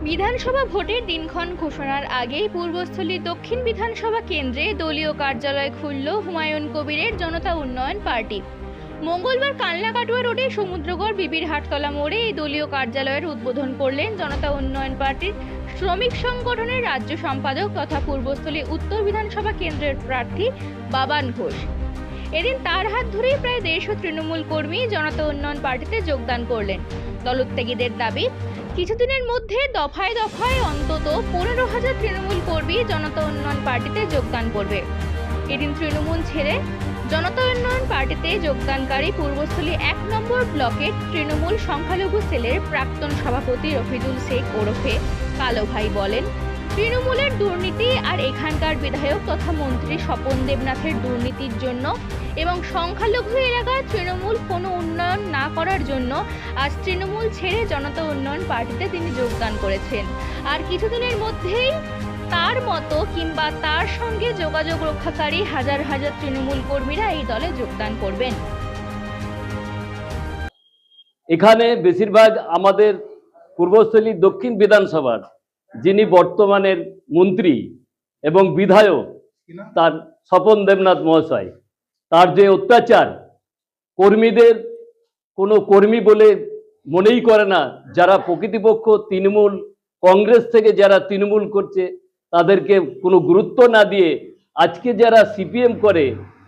বিধানসভা ভোটের দিনক্ষণ ঘোষণার আগেই পূর্বস্থলী দক্ষিণ বিধানসভা কেন্দ্রে দলীয় কার্যালয় খুলল হুমায়ুন কবিরের জনতা উন্নয়ন পার্টি। মঙ্গলবার কালনা-কাটোয়া রোডে সমুদ্রগড় বিবির হাটতলা মোড়ে এই দলীয় কার্যালয়ের উদ্বোধন করলেন জনতা উন্নয়ন পার্টির শ্রমিক সংগঠনের রাজ্য সম্পাদক তথা পূর্বস্থলী উত্তর বিধানসভা কেন্দ্রের প্রার্থী বাবান ঘোষ। এদিন তার হাত ধরেই প্রায় 150 তৃণমূল কর্মী জনতা উন্নয়ন পার্টিতে যোগদান করলেন। দলত্যাগীদের দাবি, কিছুদিনের মধ্যে দফায় দফায় অন্তত 15,000 তৃণমূল কর্মী জনতা উন্নয়ন পার্টিতে যোগদান করবে। এদিন তৃণমূল ছেড়ে জনতা উন্নয়ন পার্টিতে যোগদানকারী পূর্বস্থলী 1 নম্বর ব্লকের তৃণমূল সংখ্যালঘু সেলের প্রাক্তন সভাপতি রফিজুল শেখ ওরফে কালো ভাই বলেন, তৃণমূলের দুর্নীতি আর এখানকার বিধায়ক তথা মন্ত্রী স্বপন দেবনাথের দুর্নীতির জন্য এবং সংখ্যালঘু এলাকায় তৃণমূল কোনো উন্নয়ন না করার জন্য আজ তৃণমূল ছেড়ে জনতা উন্নয়ন পার্টিতে তিনি যোগদান করেছেন। আর কিছুদিনের মধ্যেই তার মতো কিংবা তার সঙ্গে যোগাযোগ রক্ষাকারী হাজার হাজার তৃণমূল কর্মীরা এই দলে যোগদান করবেন। এখানে বেশিরভাগ আমাদের পূর্বস্থলী দক্ষিণ বিধানসভার যিনি বর্তমানের মন্ত্রী এবং বিধায়ক তার স্বপন দেবনাথ মহাশয়, তার যে অত্যাচার, কর্মীদের কোনো কর্মী বলে মনেই করে না, যারা প্রকৃতিপক্ষ তৃণমূল কংগ্রেস থেকে যারা তৃণমূল করছে তাদেরকে কোনো গুরুত্ব না দিয়ে আজকে যারা সিপিএম করে,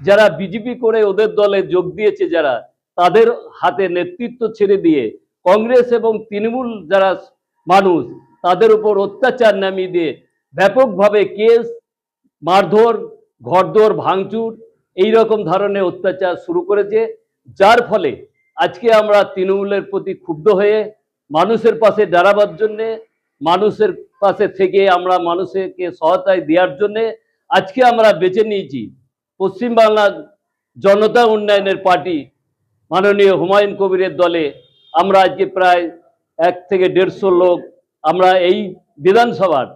যারা বিজেপি করে ওদের দলে যোগ দিয়েছে, যারা তাদের হাতে নেতৃত্ব ছেড়ে দিয়ে কংগ্রেস এবং তৃণমূল যারা মানুষ তাদের উপর অত্যাচার নামিয়ে দিয়ে ব্যাপকভাবে কেস, মারধর, ঘরদোর ভাঙচুর এই রকম ধরনের অত্যাচার শুরু করেছে, যার ফলে আজকে আমরা তৃণমূলের প্রতি ক্ষুব্ধ হয়ে মানুষের পাশে দাঁড়াবার জন্যে, মানুষের পাশে থেকে আমরা মানুষকে সহায়তায় দেওয়ার জন্যে আজকে আমরা বেছে নিয়েছি পশ্চিমবাংলার জনতা উন্নয়নের পার্টি মাননীয় হুমায়ুন কবিরের দলে। আমরা আজকে প্রায় 1 থেকে 150 লোক আমরা এই বিধানসভার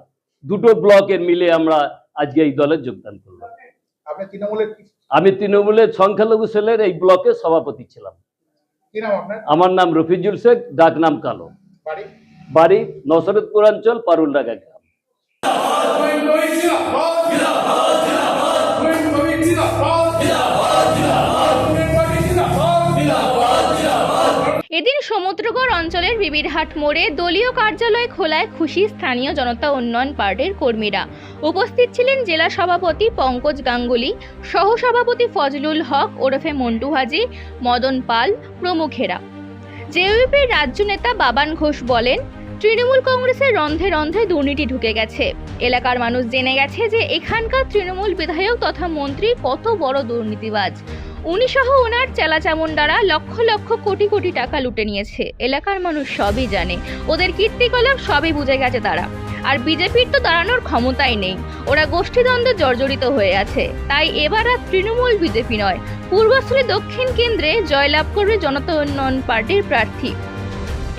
2টো ব্লকের মিলে আমরা আজকে এই দলে যোগদান করলাম। আমি তৃণমূলের সংখ্যালঘু সেলের এই ব্লকের সভাপতি ছিলাম। আমার নাম রফিজুল শেখ, ডাক নাম কালো। বাড়ি নসরতপুর অঞ্চল, পারুলডাঙ্গা গ্রাম। এদিন সমুদ্রগড় অঞ্চলের বিবিরহাট মোড়ে দলীয় কার্যালয় খোলায় খুশি স্থানীয় জনতা উন্নয়ন পার্টির কর্মীরা। উপস্থিত ছিলেন জেলা সভাপতি পঙ্কজ গাঙ্গুলি, সহসভাপতি ফজলুল হক ওরফে মন্টু হাজি, মদন পাল প্রমুখেরা। জেইউপির রাজ্য নেতা বাবান ঘোষ বলেন, তৃণমূল কংগ্রেসের রন্ধে রন্ধে দুর্নীতি ঢুকে গেছে। এলাকার মানুষ জেনে গেছে যে এখানকার তৃণমূল বিধায়ক তথা মন্ত্রী কত বড় দুর্নীতিবাজ। উনি সহ ওনার চেলাচামুন্ডারা লক্ষ লক্ষ কোটি কোটি টাকা লুটে নিয়েছে। এলাকার মানুষ সবই জানে, ওদের কীর্তিকলাপ সবই বুঝে গেছে তারা। আর বিজেপির তো দাঁড়ানোর ক্ষমতাই নেই, ওরা গোষ্ঠীদ্বন্দ্বে জর্জরিত হয়ে আছে। তাই এবার আর তৃণমূল বিজেপি নয়, পূর্বস্থলী দক্ষিণ কেন্দ্রে জয়লাভ করবে জনতা উন্নয়ন পার্টির প্রার্থী।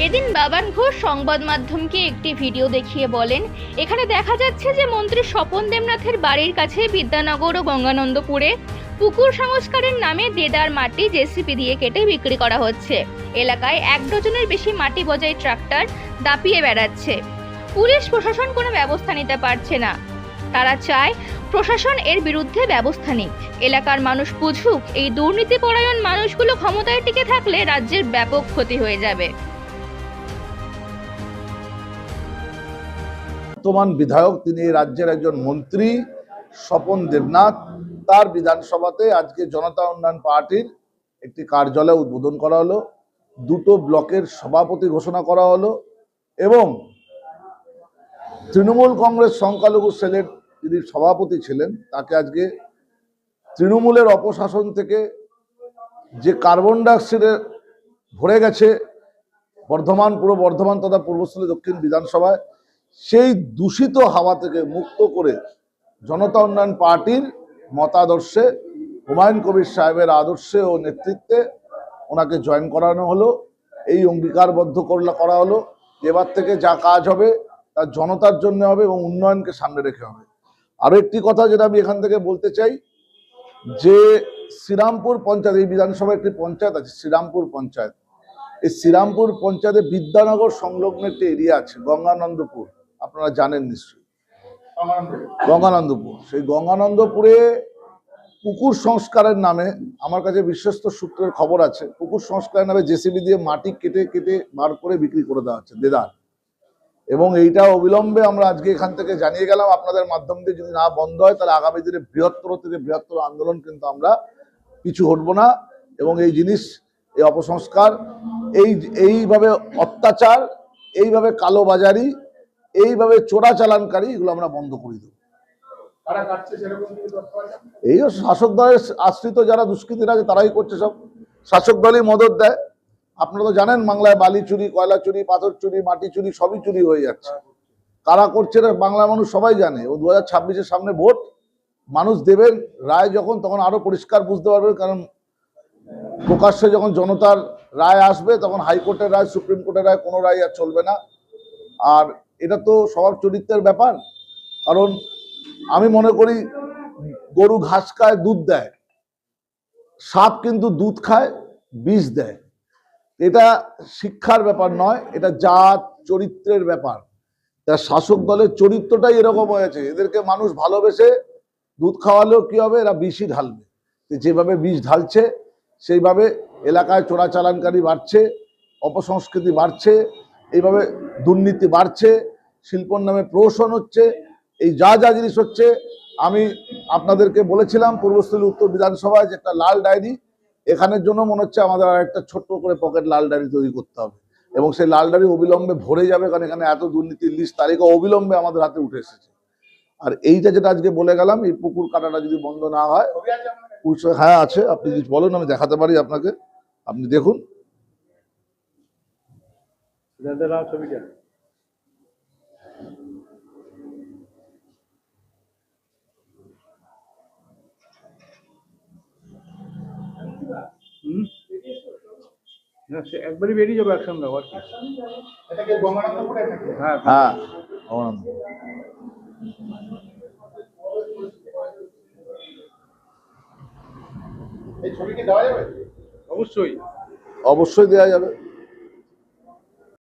এদিন বাবান ঘোষ সংবাদ মাধ্যমকে একটি ভিডিও দেখিয়ে বলেন, এখানে দেখা যাচ্ছে যে মন্ত্রী স্বপন দেবনাথের বাড়ির কাছে বিদ্যানগর ও গঙ্গানন্দপুরে পুকুর সংস্কারের নামে দেদার মাটি জেসিপি দিয়ে কেটে বিক্রি করা হচ্ছে। এলাকায় 1 ডজনের বেশি মাটি বোঝাই ট্রাক্টর দাপিয়ে বেড়াচ্ছে। পুলিশ প্রশাসন কোনো ব্যবস্থা নিতে পারছে না। তারা চায় প্রশাসন এর বিরুদ্ধে ব্যবস্থা নিক। এলাকার মানুষ বুঝুক, এই দুর্নীতিপরায়ণ মানুষগুলো ক্ষমতায় টিকে থাকলে রাজ্যের ব্যাপক ক্ষতি হয়ে যাবে। বর্তমান বিধায়ক, তিনি রাজ্যের একজন মন্ত্রী স্বপন দেবনাথ, তার বিধানসভাতে আজকে জনতা উন্নয়ন পার্টির একটি কার্যালয় উদ্বোধন করা হলো, 2টো ব্লকের সভাপতি ঘোষণা করা হলো এবং তৃণমূল কংগ্রেস সংখ্যালঘু সেলের যিনি সভাপতি ছিলেন তাকে আজকে তৃণমূলের অপশাসন থেকে যে কার্বন ডাইঅক্সাইডে ভরে গেছে পূর্ব বর্ধমান তথা পূর্বস্থলী দক্ষিণ বিধানসভায়, সেই দূষিত হাওয়া থেকে মুক্ত করে জনতা উন্নয়ন পার্টির মতাদর্শে হুমায়ুন কবির সাহেবের আদর্শে ও নেতৃত্বে ওনাকে জয়েন করানো হলো। এই অঙ্গীকারবদ্ধ করা হলো এবার থেকে যা কাজ হবে তা জনতার জন্য হবে এবং উন্নয়নকে সামনে রেখে হবে। আরও একটি কথা যেটা আমি এখান থেকে বলতে চাই, যে শ্রীরামপুর পঞ্চায়েত, এই বিধানসভায় একটি পঞ্চায়েত আছে শ্রীরামপুর পঞ্চায়েত, এই শ্রীরামপুর পঞ্চায়েতে বিদ্যানগর সংলগ্ন একটি এরিয়া আছে গঙ্গানন্দপুর, আপনারা জানেন নিশ্চয়ই গঙ্গানন্দপুর। সেই গঙ্গানন্দপুরে পুকুর সংস্কারের নামে আমার কাছে বিশ্বস্ত সূত্রের খবর আছে, পুকুর সংস্কারের নামে জেসিবি দিয়ে মাটি কেটে কেটে বার করে বিক্রি করে দেওয়া হচ্ছে দেদার। এবং এইটা অবিলম্বে আমরা আজকে এখান থেকে জানিয়ে গেলাম, আপনাদের মাধ্যম দিয়ে যদি না বন্ধ হয় তাহলে আগামী দিনে বৃহত্তর থেকে বৃহত্তর আন্দোলন কিন্তু আমরা পিছু হটব না। এবং এই জিনিস, এই অপসংস্কার, এইভাবে অত্যাচার, এইভাবে কালোবাজারি, এইভাবে চোরাচালানকারী, এগুলো আমরা বন্ধ করে দেবো। এই শাসক দলের আশ্রিত যারা দুষ্কৃতীরা আছে তারাই করছে, সব শাসক দলই মদত দেয়। আপনারা তো জানেন বাংলায় বালি চুরি, কয়লা চুরি, পাথর চুরি, মাটি চুরি সবই চুরি হয়ে যাচ্ছে। কারা করছে না বাংলার মানুষ সবাই জানে। ও 2026-এর সামনে ভোট, মানুষ দেবেন রায় যখন, তখন আরো পরিষ্কার বুঝতে পারবেন। কারণ প্রকাশ্যে যখন জনতার রায় আসবে তখন হাইকোর্টের রায়, সুপ্রিম কোর্টের রায়, কোনো রায় আর চলবে না। আর এটা তো স্বভাব চরিত্রের ব্যাপার। কারণ আমি মনে করি গরু ঘাস খায়, দুধ দেয়, সাপ কিন্তু দুধ খায়, বিষ দেয়। এটা শিক্ষার ব্যাপার নয়, এটা জাত চরিত্রের ব্যাপার। তা শাসক দলের চরিত্রটাই এরকম হয়েছে, এদেরকে মানুষ ভালোবেসে দুধ খাওয়ালেও কি হবে, এরা বিষই ঢালবে। যেভাবে বিষ ঢালছে সেইভাবে এলাকায় চোরাচালানকারী বাড়ছে, অপসংস্কৃতি বাড়ছে, এইভাবে দুর্নীতি বাড়ছে, শিল্পর নামে প্রহসন হচ্ছে। এই যা যা জিনিস হচ্ছে, আমি আপনাদেরকে বলেছিলাম পূর্বস্থলী উত্তর বিধানসভায় যে একটা লাল ডায়েরি, এখানের জন্য মনে হচ্ছে আমাদের আর একটা ছোট্ট করে পকেট লাল ডায়েরি তৈরি করতে হবে। এবং সেই লাল ডায়েরি অবিলম্বে ভরে যাবে, কারণ এখানে এত দুর্নীতির লিস্ট তালিকা অবিলম্বে আমাদের হাতে উঠে এসেছে। আর এইটা যেটা আজকে বলে গেলাম, এই পুকুর কাটাটা যদি বন্ধ না হয়, হ্যাঁ আছে, আপনি যদি বলেন আমি দেখাতে পারি আপনাকে, আপনি দেখুন। একবারই বেরিয়ে যাবে একসঙ্গে। হ্যাঁ হ্যাঁ, অবশ্যই অবশ্যই দেওয়া যাবে।